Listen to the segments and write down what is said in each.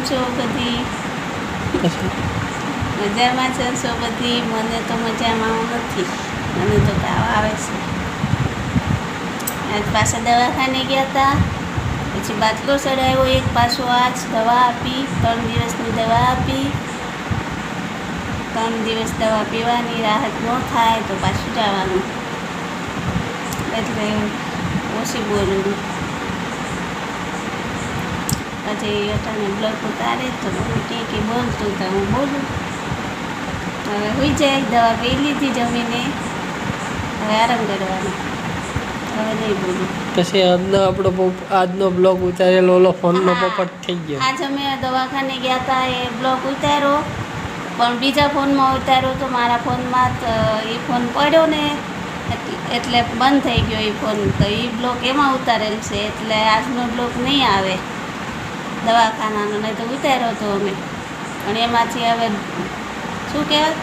છો બધી? મજામાં છો બધી? મને તો મજામાં નથી, મને તો તાવ આવે છે. આજ પાછા દવાખાને ગયા હતા, પછી બાટલો ચડાવ્યો એક, પાછો આજ દવા આપી, 3 દિવસની દવા આપી. 3 દિવસ દવા પીવાની, રાહત ન થાય તો પાછું જવાનું, એટલે ઓછી બોલું. પછી અટાણે બ્લડ ઉતારે તો મને કે બોલતું તો હું બોલું. હવે હોઈ જાય, દવા પી લીધી જમીને, હવે આરામ કરવાનો, હવે નહીં બોલું. પછી આજનો બ્લોગ ઉતારેલો ઓલો ફોનનો પોપટ થઈ ગયો. આજ અમે દવાખાને ગયા હતા, એ બ્લોગ ઉતાર્યો, પણ બીજા ફોનમાં ઉતાર્યો તો મારા ફોનમાં એ ફોન પડ્યો ને, એટલે બંધ થઈ ગયો એ ફોન. તો એ બ્લોગ એમાં ઉતારેલ છે, એટલે આજનો બ્લોગ નહીં આવે દવાખાનાનો, નહીં તો ઉતાર્યો હતો અમે. પણ એમાંથી હવે શું કહેવાય,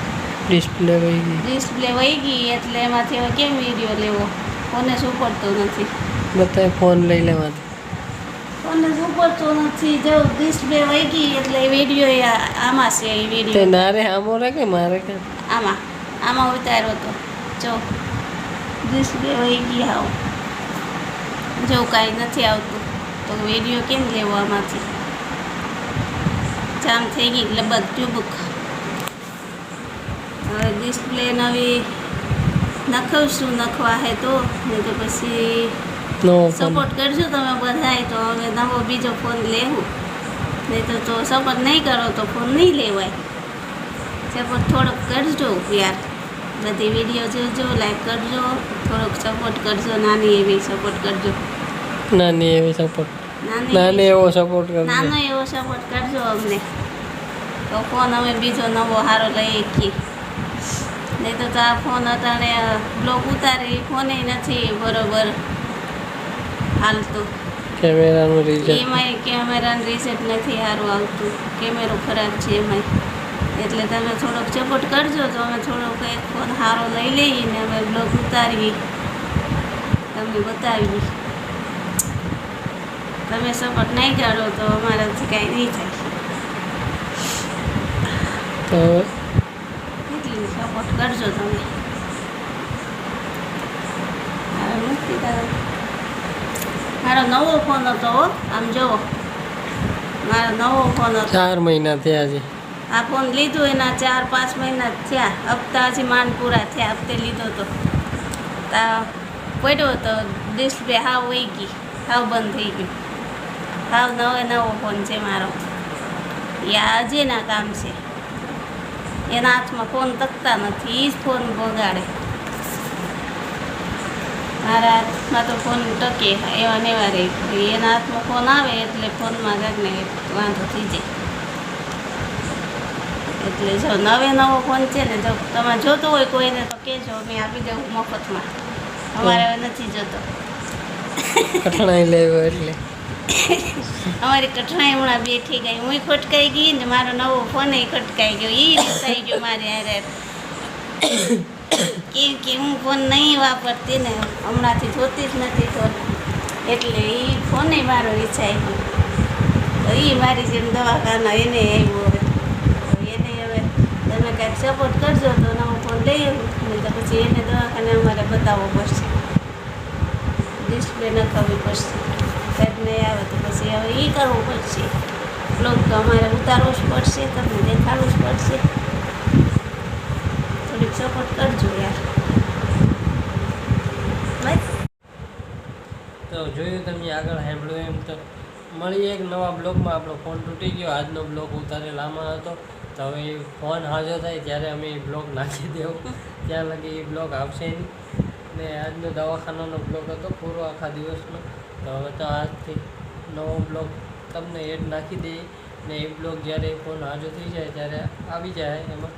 ડિસ્પ્લે વહી ગઈ, એટલે એમાંથી હવે કેમ વિડીયો લેવો? ફોને શું પડતું નથી, બતાય ફોન લઈ લેવાથી. ફોને શું પડતું નથી, જો ડિસ્પ્લે વહી ગઈ, એટલે વિડીયો આમાં છે. એ વિડીયો નારે આમો રાખે, મારે કે આમાં ઉતાર્યો હતો. જો ડિસ્પ્લે વહી ગઈ, હાવ જો કાંઈ નથી આવતું, તો વિડીયો કેમ લેવો આમાંથી? જામ થઈ ગઈ લબક ચુબક. હવે ડિસ્પ્લે નવી નખવશું, નખવા હે તો, નહીં તો પછી સપોર્ટ કરજો તમે બધાય, તો હવે નવો બીજો ફોન લેવું. નહીં તો સપોર્ટ નહીં કરો તો ફોન નહીં લેવાય. સપોર્ટ થોડોક કરજો યાર, બધી વિડીયો જોજો, લાઈક કરજો, થોડોક સપોર્ટ કરજો, નાની એવી સપોર્ટ કરજો. નાનો એવો સપોર્ટ કરજો અમને, તો ફોન અમે બીજો નવો સારો લઈ શકીએ. નહીં તો આ ફોન અટાણે બ્લોગ ઉતારે એ ફોને નથી બરોબર હાલતું. એમાંય કેમેરાનું રિઝલ્ટ નથી સારું આવતું, કેમેરો ખરાબ છે એમાંય. એટલે તમે થોડોક સપોર્ટ કરજો, તો અમે થોડોક એક ફોન સારો લઈ લઈએ ને અમે બ્લોગ ઉતારીએ, તમને બતાવીએ. તમે સપોર્ટ નહીં કરો તો અમારાથી કાંઈ નહીં થાય. એટલી સપોર્ટ કરજો તમે. મારો નવો ફોન હતો, આમ જુઓ, મારો નવો ફોન હતો. 4 મહિના થયા છે આ ફોન લીધું, એના 4-5 મહિના થયા, હપ્તા હજી માંડ પૂરા થયા. હપ્તે લીધો હતો, પડ્યો હતો, ડિસ્પ્લે હાવ વહી ગઈ, હાવ બંધ થઈ ગયું. હાવ નવો ફોન છે મારો. એ અજયના કામ છે, એના હાથમાં ફોન તકતા નથી, એ જ ફોન બગાડે. મારા હાથમાં તો ફોન ટકે એવા ને એવા રહે, એના હાથમાં ફોન આવે એટલે ફોનમાં કાંકને વાંધો થઈ જાય. એટલે જો નવો ફોન છે ને, જો તમે જોતો હોય કોઈને તો કહેજો, અમે આપી દઉં મફતમાં. અમારે હવે નથી જોતો. કઠણાઈ લેવો એટલે અમારી કઠણાઈ હમણાં બેઠી ગઈ, હું ખટકાઈ ગઈ ને મારો નવો ફોન ખટકાઈ ગયો, એ થઈ ગયો મારી હારે. કેમ કે હું ફોન નહીં વાપરતી ને, હમણાંથી જોતી જ નથી ફોન, એટલે એ ફોને મારો રિસાઈ ગયો. તો એ મારી જેમ દવાખાના એને આવ્યો. હવે એને હવે તમે કાંઈક સપોર્ટ કરજો તો નવો ફોન લઈ આવું, નહીં તો પછી એને દવાખાને અમારે બતાવવો પડશે, ડિસ્પ્લે નખાવવી પડશે. સાહેબ નહીં આવે તો પછી હવે એ કરવું પડશે. બ્લોગ તો અમારે ઉતારવું જ પડશે, તમને દેખાડવું જ પડશે. થોડીક સપોર્ટ કરજો યાર. બસ તો જોયું તમે આગળ સાંભળ્યું એમ. તો મળીએ એક નવા બ્લોગમાં. આપણો ફોન તૂટી ગયો, આજનો બ્લોગ ઉતારેલામાં હતો, તો હવે એ ફોન હાજર થાય ત્યારે અમે એ બ્લોગ નાખી દેવું, ત્યાં લગી એ બ્લોગ આવશે નહીં. ને આજનો દવાખાનાનો બ્લોગ હતો પૂરો આખા દિવસનો. તો હવે તો આજથી નવો બ્લોગ તમને એડ નાખી દઈએ, ને એ બ્લોગ જ્યારે ફોન હાજર થઈ જાય ત્યારે આવી જાય એમાં,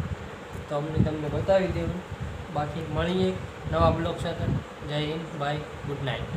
તો તમને બતાવી દેવું. બાકી મળીએ નવા બ્લોગ સાથે. જય હિન્દ, બાય, ગુડ નાઇટ.